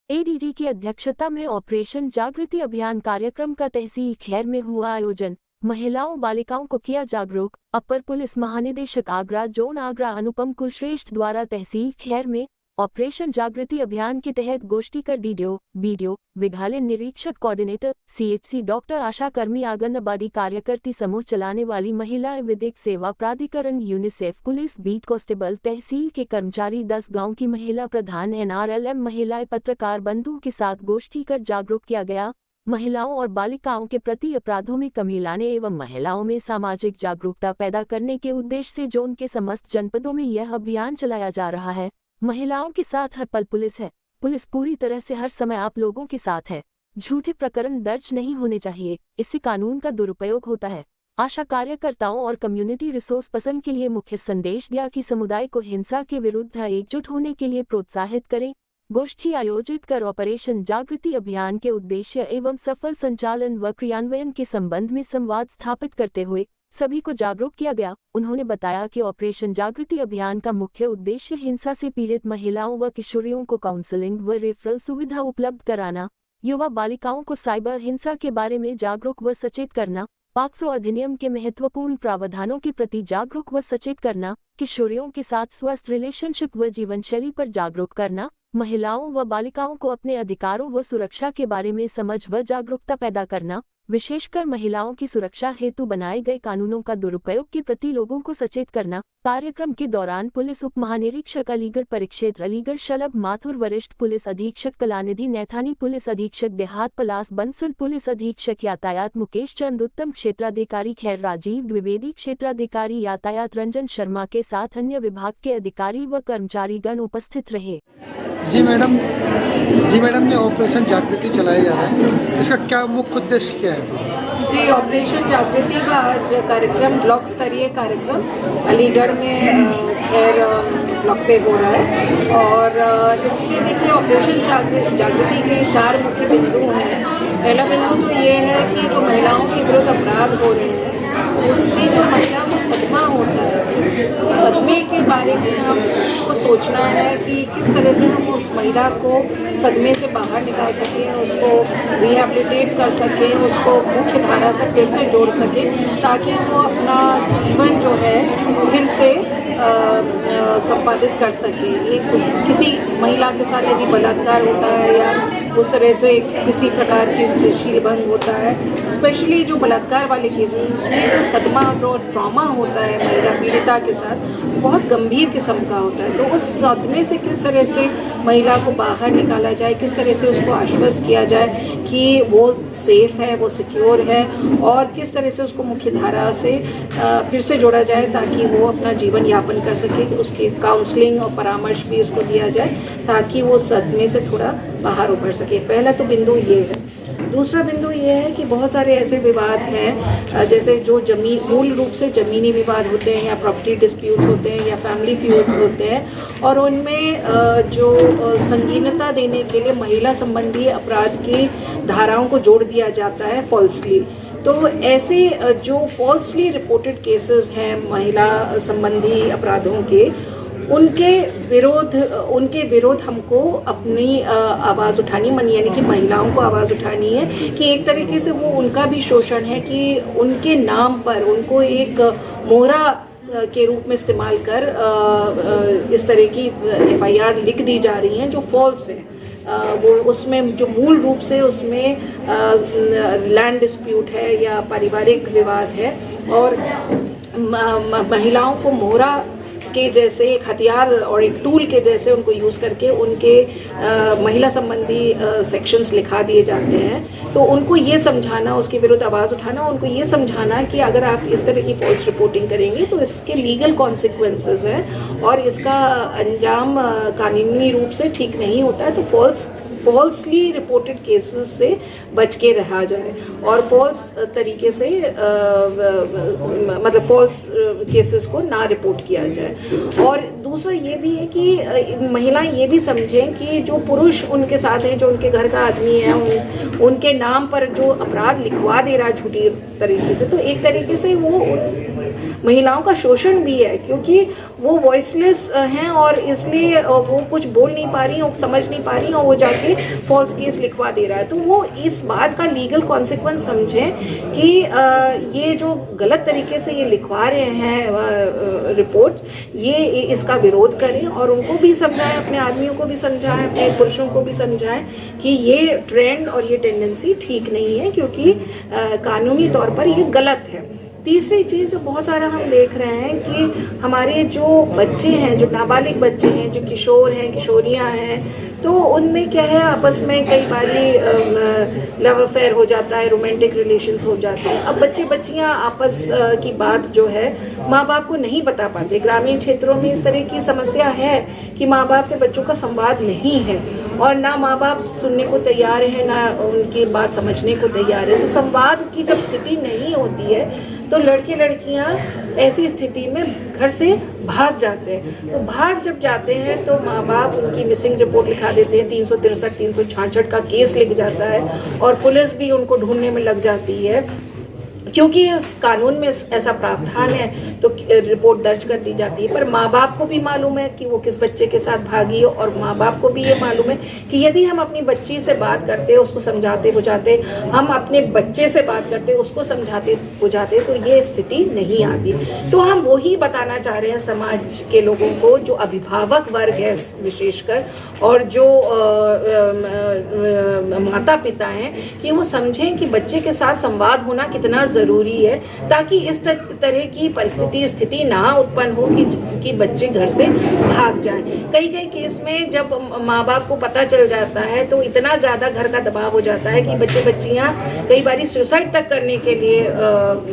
ADG की अध्यक्षता में ऑपरेशन जागृति अभियान कार्यक्रम का तहसील खैर में हुआ आयोजन। महिलाओं बालिकाओं को किया जागरूक। अपर पुलिस महानिदेशक आगरा जोन आगरा अनुपम कुलश्रेष्ठ द्वारा तहसील खैर में ऑपरेशन जागृति अभियान के तहत गोष्ठी कर बीडीओ विद्यालय निरीक्षक कोऑर्डिनेटर सीएचसी डॉक्टर आशा कर्मी आंगनबाड़ी कार्यकर्ती समूह चलाने वाली महिला विधिक सेवा प्राधिकरण यूनिसेफ पुलिस बीट कांस्टेबल तहसील के कर्मचारी 10 गांव की महिला प्रधान एनआरएलएम महिलाएं पत्रकार बंधुओं के साथ गोष्ठी कर जागरूक किया गया। महिलाओं और बालिकाओं के प्रति अपराधों में कमी लाने एवं महिलाओं में सामाजिक जागरूकता पैदा करने के उद्देश्य से जोन के समस्त जनपदों में यह अभियान चलाया जा रहा है। महिलाओं के साथ हर पल पुलिस है। पुलिस पूरी तरह से हर समय आप लोगों के साथ है। झूठे प्रकरण दर्ज नहीं होने चाहिए, इससे कानून का दुरुपयोग होता है। आशा कार्यकर्ताओं और कम्युनिटी रिसोर्स पर्सन के लिए मुख्य संदेश दिया कि समुदाय को हिंसा के विरुद्ध एकजुट होने के लिए प्रोत्साहित करें। गोष्ठी आयोजित कर ऑपरेशन जागृति अभियान के उद्देश्य एवं सफल संचालन व क्रियान्वयन के संबंध में संवाद स्थापित करते हुए सभी को जागरूक किया गया। उन्होंने बताया कि ऑपरेशन जागृति अभियान का मुख्य उद्देश्य हिंसा से पीड़ित महिलाओं व किशोरियों को काउंसलिंग व रेफरल सुविधा उपलब्ध कराना, युवा बालिकाओं को साइबर हिंसा के बारे में जागरूक व सचेत करना, पॉक्सो अधिनियम के महत्वपूर्ण प्रावधानों के प्रति जागरूक व सचेत करना, किशोरियों के साथ स्वस्थ रिलेशनशिप व जीवनशैली पर जागरूक करना, महिलाओं व बालिकाओं को अपने अधिकारों व सुरक्षा के बारे में समझ व जागरूकता पैदा करना, विशेषकर महिलाओं की सुरक्षा हेतु बनाए गए कानूनों का दुरुपयोग के प्रति लोगों को सचेत करना। कार्यक्रम के दौरान पुलिस उप महानिरीक्षक अलीगढ़ परिक्षेत्र अलीगढ़ शलभ माथुर, वरिष्ठ पुलिस अधीक्षक कलानिधि नैथानी, पुलिस अधीक्षक देहात पलास बंसल, पुलिस अधीक्षक यातायात मुकेश चंद उत्तम, क्षेत्राधिकारी खैर राजीव द्विवेदी, क्षेत्राधिकारी यातायात रंजन शर्मा के साथ अन्य विभाग के अधिकारी व कर्मचारीगण उपस्थित रहे। जी मैडम, ये ऑपरेशन जागृति चलाया जा रहा है, इसका क्या मुख्य उद्देश्य क्या है? जी, ऑपरेशन जागृति का आज कार्यक्रम ब्लॉक स्तरीय कार्यक्रम अलीगढ़ में खैर ब्लॉक पे हो रहा है। और इसमें देखिए ऑपरेशन जागृति के 4 मुख्य बिंदु हैं। पहला बिंदु तो ये है कि जो महिलाओं के विरुद्ध अपराध हो रहे हैं उसमें जो महिला को सदमा होता है, उस सदमे के बारे में हमको सोचना है कि किस तरह से हम उस महिला को सदमे से बाहर निकाल सकें, उसको रिहैबिलिटेट कर सकें, उसको मुख्य धारा से फिर से जोड़ सकें ताकि वो अपना जीवन जो है फिर से संपादित कर सके। एक किसी महिला के साथ यदि बलात्कार होता है या उस तरह से किसी प्रकार की शील भंग होता है, स्पेशली जो बलात्कार वाले केस हैं उसमें जो सदमा जो ट्रॉमा होता है महिला पीड़िता के साथ बहुत गंभीर किस्म का होता है। तो उस सदमे से किस तरह से महिला को बाहर निकाला जाए, किस तरह से उसको आश्वस्त किया जाए कि वो सेफ है, वो सिक्योर है, और किस तरह से उसको मुख्य धारा से फिर से जोड़ा जाए ताकि वो अपना जीवन यापन कर सके। उसकी काउंसलिंग और परामर्श भी उसको दिया जाए ताकि वो सदमे से थोड़ा बाहर उभर सके। पहला तो बिंदु ये है। दूसरा बिंदु ये है कि बहुत सारे ऐसे विवाद हैं जैसे जो जमीन मूल रूप से ज़मीनी विवाद होते हैं या प्रॉपर्टी डिस्प्यूट्स होते हैं या फैमिली फ्यूड्स होते हैं, और उनमें जो संगीनता देने के लिए महिला संबंधी अपराध की धाराओं को जोड़ दिया जाता है फॉल्सली। तो ऐसे जो फॉल्सली रिपोर्टेड केसेस हैं महिला संबंधी अपराधों के, उनके विरोध हमको अपनी आवाज़ उठानी, यानी कि महिलाओं को आवाज़ उठानी है कि एक तरीके से वो उनका भी शोषण है कि उनके नाम पर उनको एक मोहरा के रूप में इस्तेमाल कर इस तरह की FIR लिख दी जा रही हैं जो फॉल्स है। वो उसमें जो मूल रूप से उसमें लैंड डिस्प्यूट है या पारिवारिक विवाद है, और महिलाओं को मोहरा के जैसे एक हथियार और एक टूल के जैसे उनको यूज़ करके उनके महिला संबंधी सेक्शंस लिखा दिए जाते हैं। तो उनको ये समझाना, उसके विरुद्ध आवाज़ उठाना, उनको ये समझाना कि अगर आप इस तरह की फॉल्स रिपोर्टिंग करेंगे तो इसके लीगल कॉन्सिक्वेंसेस हैं और इसका अंजाम कानूनी रूप से ठीक नहीं होता है। तो फॉल्सली रिपोर्टेड केसेस से बच के रहा जाए और फॉल्स तरीके से मतलब फॉल्स केसेस को ना रिपोर्ट किया जाए। और दूसरा ये भी है कि महिलाएं ये भी समझें कि जो पुरुष उनके साथ हैं, जो उनके घर का आदमी है, उनके नाम पर जो अपराध लिखवा दे रहा है झूठी तरीके से, तो एक तरीके से वो महिलाओं का शोषण भी है, क्योंकि वो वॉइसलेस हैं और इसलिए वो कुछ बोल नहीं पा रही हैं, समझ नहीं पा रही हैं और वो जाके फॉल्स केस लिखवा दे रहा है। तो वो इस बात का लीगल कॉन्सिक्वेंस समझें कि ये जो गलत तरीके से ये लिखवा रहे हैं रिपोर्ट्स, ये इसका विरोध करें और उनको भी समझाएं, अपने आदमियों को भी समझाएं, अपने पुरुषों को भी समझाएं कि ये ट्रेंड और ये टेंडेंसी ठीक नहीं है, क्योंकि कानूनी तौर पर ये गलत है। तीसरी चीज़ जो बहुत सारा हम देख रहे हैं कि हमारे जो बच्चे हैं, जो नाबालिग बच्चे हैं, जो किशोर हैं, किशोरियां हैं, तो उनमें क्या है, आपस में कई बारी लव अफेयर हो जाता है, रोमांटिक रिलेशंस हो जाते हैं। अब बच्चे बच्चियां आपस की बात जो है माँ बाप को नहीं बता पाते। ग्रामीण क्षेत्रों में इस तरह की समस्या है कि माँ बाप से बच्चों का संवाद नहीं है और ना माँ बाप सुनने को तैयार है, ना उनकी बात समझने को तैयार है। तो संवाद की जब स्थिति नहीं होती है तो लड़के लड़कियां ऐसी स्थिति में घर से भाग जाते हैं। तो भाग जब जाते हैं तो माँ बाप उनकी मिसिंग रिपोर्ट लिखा देते हैं, 363, 366 का केस लिख जाता है और पुलिस भी उनको ढूंढने में लग जाती है, क्योंकि इस कानून में ऐसा प्रावधान है। तो रिपोर्ट दर्ज कर दी जाती है, पर माँ बाप को भी मालूम है कि वो किस बच्चे के साथ भागी है और माँ बाप को भी ये मालूम है कि यदि हम अपनी बच्ची से बात करते, उसको समझाते बुझाते, हम अपने बच्चे से बात करते, उसको समझाते बुझाते, तो ये स्थिति नहीं आती। तो हम वही बताना चाह रहे हैं समाज के लोगों को, जो अभिभावक वर्ग है विशेषकर, और जो माता पिता हैं, कि वो समझें कि बच्चे के साथ संवाद होना कितना ज़रूरी है, ताकि इस तरह की परिस्थिति स्थिति ना उत्पन्न हो कि बच्चे घर से भाग जाएं। कई केस में जब माँ बाप को पता चल जाता है तो इतना ज़्यादा घर का दबाव हो जाता है कि बच्चे बच्चियाँ कई बार सुसाइड तक करने के लिए